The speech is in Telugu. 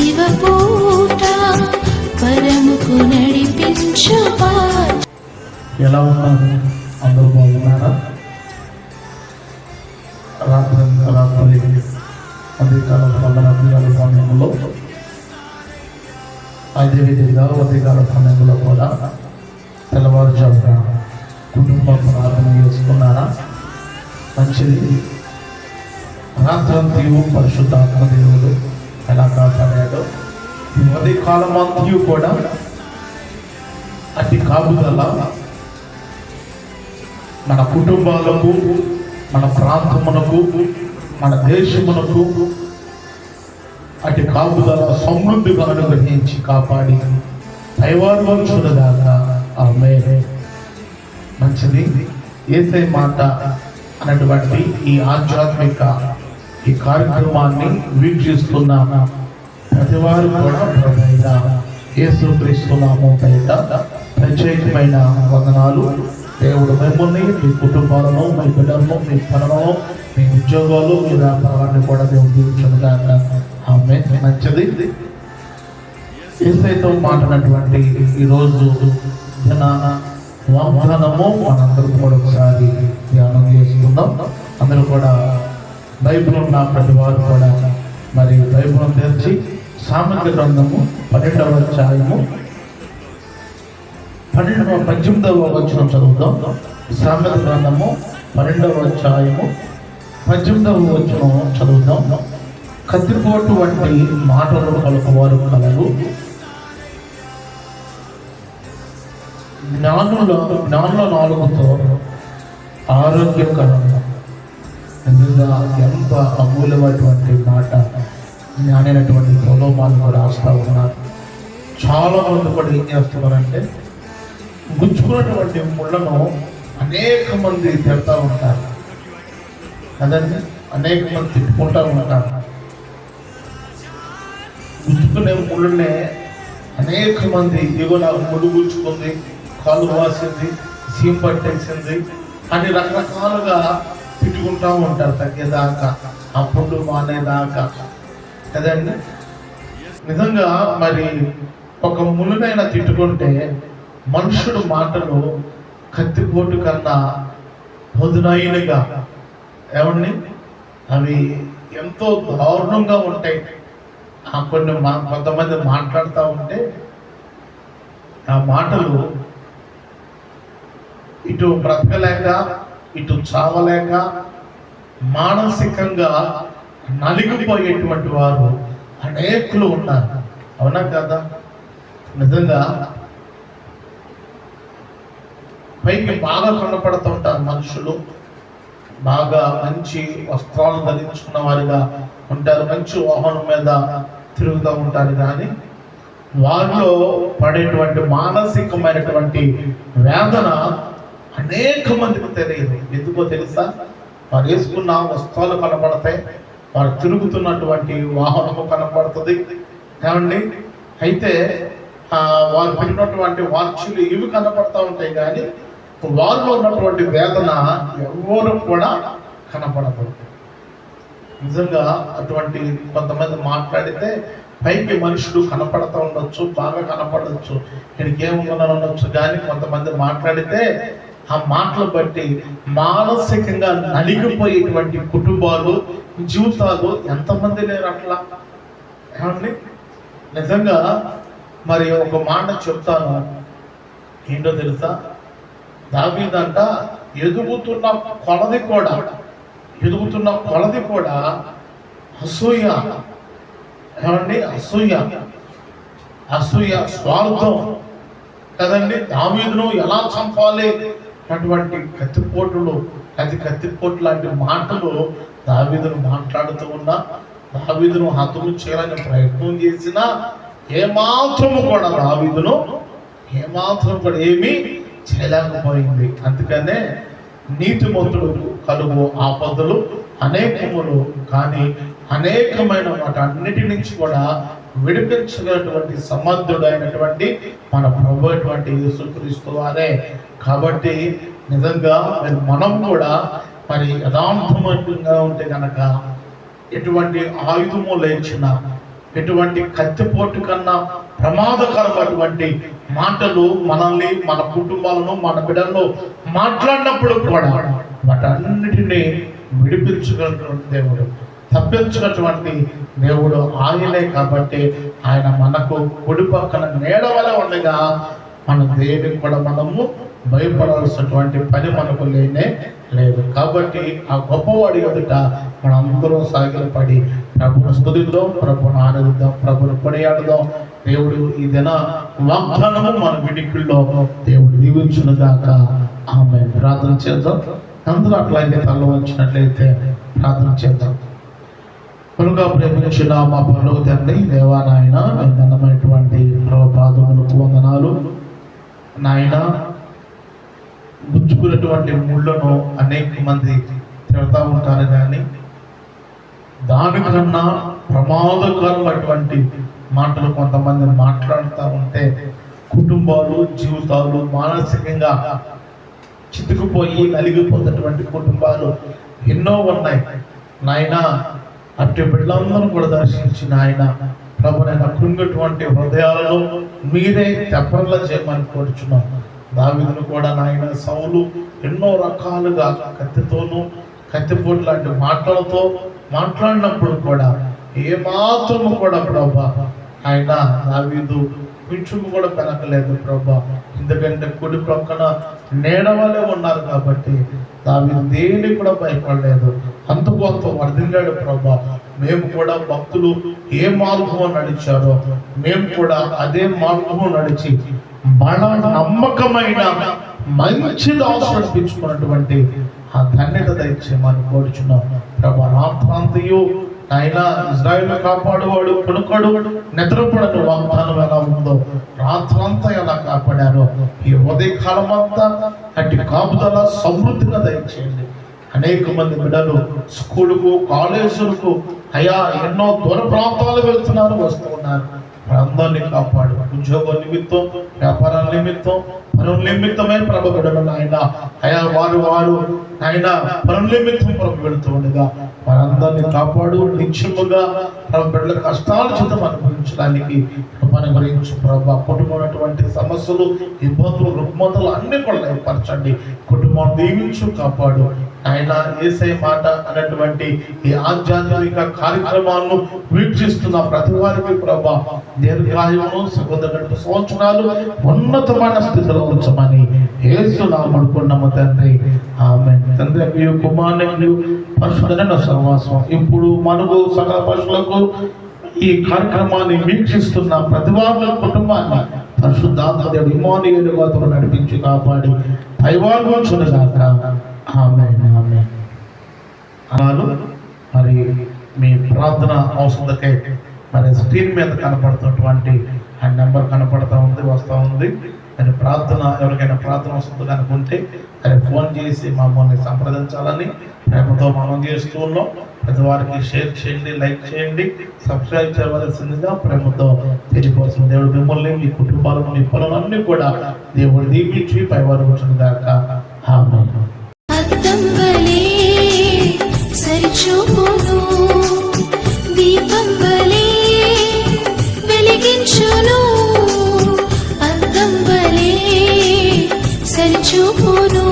జీవపూట పరముకు నడిపించు ఎలా ఉన్నారు? అందరూ బాగున్నారా? రాత్రి ఉదయకాల సమయంలో అదేవిధంగా ఉదయకాల సమయంలో కూడా తెల్లవారుజామున కుటుంబం ప్రార్థన చేసుకున్నారా? మంచిది. రాత్రంతయు పరిశుద్ధాత్మ దేవుడు ఎలా కాపాడాడో ఈ ఉదయకాలం అంతయు కూడా అతి కాపుదల మన కుటుంబాలకు, మన ప్రాంతమునకు, మన దేశమునకు అటు కాపుదల సమృద్ధిగా అనుగ్రహించి కాపాడి దైవార్వంచునుగాక. ఆమేన్. మంచిది. యేసే మాట అన్నటువంటి ఈ ఆధ్యాత్మిక ఈ కార్యక్రమాన్ని వీక్షిస్తున్న ప్రతివారు కూడా ప్రభువైన యేసుక్రీస్తు నామం పేరిట ప్రత్యేకమైన వందనాలు. దేవుడు మిమ్మల్ని, మీ కుటుంబాలను, మీ బిడ్డలను, మీ పనులను, మీ ఉద్యోగాలు, మీ వ్యాపారాన్ని కూడా దేవుడు దీవించునుగాక. ఆమేన్. మంచిది. యేసయ్యతో మాట్లాడినటువంటి ఈరోజు దిన వాగ్దానము మనందరూ కూడా ఒకసారి ధ్యానం చేసుకుందాం. అందరూ కూడా బైబిల్ ఉన్న ప్రతి వారు కూడా మరి బైబిల్ తెరిచి సామెతల గ్రంథము 12వ అధ్యాయము 18వ వచనం చదువుతాం. సామెతల గ్రంథము 12వ అధ్యాయము 18వ వచనం చదువుతాం. కత్తిపోటు వంటి మాటలు కలుపువారు కలరు, జ్ఞానుల నాలుగుతో ఆరోగ్యకరం. నిజంగా ఎంత అమూల్యమైనటువంటి మాట జ్ఞానైనటువంటి ప్రలోభాలను రాస్తా ఉన్నారు. చాలా మంది కూడా ఏం చేస్తున్నారంటే గుచ్చుకున్నటువంటి ముళ్ళను అనేక మంది తిడతా ఉంటారు కదండి, అనేక మంది తిట్టుకుంటూ ఉంటారు. గుచ్చుకునే ముళ్ళనే అనేక మంది ఇదిగో నాకు ముళ్ళు గుచ్చుకుంది, కాలు వాసింది, సీమ్ పట్టేసింది అని రకరకాలుగా తిట్టుకుంటూ ఉంటారు తగ్గేదాకా, ఆ పుండు మానేదాకా కదండి. నిజంగా మరి ఒక ముళ్ళనైనా తిట్టుకుంటే మనుషుడు మాటలు కత్తిపోటు కన్నా పదునైనగా ఏమండి అవి ఎంతో దారుణంగా ఉంటాయి. కొంతమంది మాట్లాడుతూ ఉంటే ఆ మాటలు ఇటు బ్రతకలేక ఇటు చావలేక మానసికంగా నలిగిపోయేటువంటి వారు అనేకులు ఉన్నారు. అవునా కదా? నిజంగా పైకి బాగా కనపడుతుంటారు మనుషులు, బాగా మంచి వస్త్రాలు ధరించుకున్న వారిగా ఉంటారు, మంచి వాహనం మీద తిరుగుతూ ఉంటారు. కానీ వారిలో పడేటువంటి మానసికమైనటువంటి వేదన అనేక మందికి తెలియదు. ఎందుకో తెలుసా? వారు వేసుకున్న వస్త్రాలు కనపడతాయి, వారు తిరుగుతున్నటువంటి వాహనము కనపడుతుంది ఏమండి. అయితే వారు పెట్టినటువంటి వాచ్యులు ఇవి కనపడతా ఉంటాయి, కానీ వారిలో ఉన్నటువంటి వేదన ఎవరు కూడా కనపడదు. నిజంగా అటువంటి కొంతమంది మాట్లాడితే పైకి మనుషులు కనపడతా ఉండొచ్చు, బాగా కనపడవచ్చు, ఇక్కడికి ఏముందని ఉండొచ్చు, కానీ కొంతమంది మాట్లాడితే ఆ మాటలు బట్టి మానసికంగా నలిగిపోయేటువంటి కుటుంబాలు, జీవితాలు ఎంతమంది లేరు అట్లా ఏమండి. నిజంగా మరి ఒక మాట చెప్తాను, ఏంటో తెలుసా? దావీదంట ఎదుగుతున్న కొలది కూడా అసూయ ఏమండి, అసూయ స్వార్థం కదండి. దావీదును ఎలా చంపాలి అటువంటి కత్తిపోటు లాంటి మాటలు దావీదును మాట్లాడుతూ ఉన్నా, దావీదును హతము చేయాలని ప్రయత్నం చేసినా ఏమాత్రము కూడా దావీదును ఏమీ చేయలేకపోయింది. అందుకనే నీతిమంతుడు కలుగు ఆపదలు అనేకములు, కానీ అనేకమైన వాటన్నిటి నుంచి కూడా విడిపించగలటువంటి సమర్థుడైనటువంటి మన ప్రభు అయినటువంటి యేసుక్రీస్తు వారే. కాబట్టి నిజంగా మనం కూడా మరి యథార్థవంతంగా ఉంటే కనుక ఎటువంటి ఆయుధము లేచిన, ఎటువంటి కత్తిపోటు కన్నా ప్రమాదకరమైనటువంటి మాటలు మనల్ని, మన కుటుంబాలను, మన బిడ్డలను మాట్లాడినప్పుడు కూడా వాటన్నిటినీ విడిపించగలిగినటువంటి దేవుడు, తప్పించుకున్నటువంటి దేవుడు ఆయనే. కాబట్టి ఆయన మనకు కుడి పక్కన నీడ వలె ఉండగా మన దేనికి కూడా మనము భయపడాల్సినటువంటి పని మనకు లేనే లేదు. కాబట్టి ఆ గొప్పవాడి ఎదుట మనందరం సాగిలపడి ప్రభుని స్తుతిద్దాం, ప్రభుని ఆరాధిద్దాం, ప్రభుని కొనియాడుదాం. దేవుడు ఈ దిన వాగ్దానము మన వినికిల్లో దేవుడు దీవించునుగాక. ఆమేన్. ప్రార్థన చేద్దాం. అందరూ అట్లాగే తల వంచినట్లయితే ప్రార్థన చేద్దాం. కనుక ప్రేమించిన మా పరలోక తండ్రి, దేవా నాయన, ఘనమైనటువంటి పాదములకు వందనాలు నాయన. గుచ్చుకున్నటువంటి ముళ్ళను అనేక మంది తిడతా ఉంటారు, కానీ దానికన్నా ప్రమాదకరమైనటువంటి మాటలు కొంతమంది మాట్లాడుతూ ఉంటే కుటుంబాలు, జీవితాలు మానసికంగా చితుకుపోయి నలిగిపోతున్నటువంటి కుటుంబాలు ఎన్నో ఉన్నాయి నాయన. అట్టి బిడ్డలందరూ కూడా దర్శించిన ఆయన ప్రభునైనా కృంగినటువంటి హృదయాలను మీరే తెప్పర్లా చేయమని కోరుచున్నాం. దావీదును కూడా నాయన సౌలు ఎన్నో రకాలుగా కత్తితోనూ, కత్తిపోటు లాంటి మాటలతో మాట్లాడినప్పుడు కూడా ఏమాత్రము కూడా ప్రభా ఆయన దావీదు కొంచెం కూడా పెనకలేదు ప్రభా. ఎందుకంటే కుడి ప్రక్కన నీడవలే ఉన్నారు కాబట్టి దావీదు దేని కూడా భయపడలేదు. అంతకు అంత వర్ధిల్లాడు ప్రభా. మేము కూడా భక్తులు ఏ మార్గం నడిచారో మేము కూడా అదే మార్గం నడిచి మన నమ్మకమైన మంచి దాసు నడిపించుకున్నటువంటి ఆ ధన్యత దయచేయమని కోరుచున్నాం ప్రభా. రాత్రంతయు ఆయన ఇజ్రాయేల్ కాపాడువాడు కొనుకడు నిద్రపడని వాగ్దానం ఎలా ఉందో రాత్రంతా ఎలా కాపాడారో ఈ ఉదయకాలం అంతా అట్టి కాపుదల సమృద్ధిగా దయచేయండి. అనేక మంది బిడ్డలు స్కూలుకు, కాలేజీలకు అయా ఎన్నో దూర ప్రాంతాలు వెళ్తున్నారు, వస్తూ ఉన్నారు. అందరినీ కాపాడు. ఉద్యోగం నిమిత్తం, వ్యాపారాల నిమిత్తం, పనుల నిమిత్తమే ప్రభు బిడ్డలు ఆయన అయా వారు ఆయన పనుల నిమిత్తం ప్రభు వెళుతూ ఉండగా వారందరినీ కాపాడు. నిత్యముగా ప్రభు బిడ్డల కష్టాల చేత అనుభవించడానికి మన గురించి ప్రభు కుటుంబమైనటువంటి సమస్యలు, ఇబ్బందులు, రుగ్మతలు అన్ని కూడా ఏర్పరచండి. కుటుంబం దీవించు, కాపాడు. ఆయన యేసే మాట అన్నటువంటి ఈ ఆధ్యాత్మిక కార్యక్రమాలను వీక్షిస్తున్న ప్రతి వారికి ప్రభా దీర్ఘాయువును, సహోదరులకు సంవత్సరాలు ఉన్నతమైన స్థితిలో ఉంచమని యేసు నామమున అడుగుతున్నాము తండ్రి. ఆమేన్. తండ్రి కుమారుని పరిశుద్ధమైన సహవాసం ఇప్పుడు మనకు సకల పశువులకు ఈ కార్యక్రమాన్ని వీక్షిస్తున్న ప్రతి వారి కుటుంబాన్ని పరిశుద్ధాత్మ దేవుడు ఇమ్మానుయేలుగా నడిపించి కాపాడి దైవాలుగాక. ఆమేన్. ఆమేన్. మరి మీ ప్రార్థన అవసరకే మరి స్క్రీన్ మీద కనపడుతున్నటువంటి ఆ నెంబర్ కనపడతా ఉంది, వస్తూ ఉంది. మరి ప్రార్థన ఎవరికైనా ప్రార్థన అవసరం అనుకుంటే అది ఫోన్ చేసి మమ్మల్ని సంప్రదించాలని ప్రేమతో మనం చేస్తూ ఉన్నాం. పెద్దవారికి షేర్ చేయండి, లైక్ చేయండి, సబ్స్క్రైబ్ చేయవలసిందిగా ప్రేమతో తెలియవలసింది. దేవుడు మిమ్మల్ని, మీ కుటుంబాలను, మీ పనులన్నీ కూడా దేవుడు దీవించి పైవారు వచ్చుగాక. ఆమేన్. అద్దంవలే సరిచూపును, దీపంవలే వెలిగించును. అద్దంవలే సరిచూపును,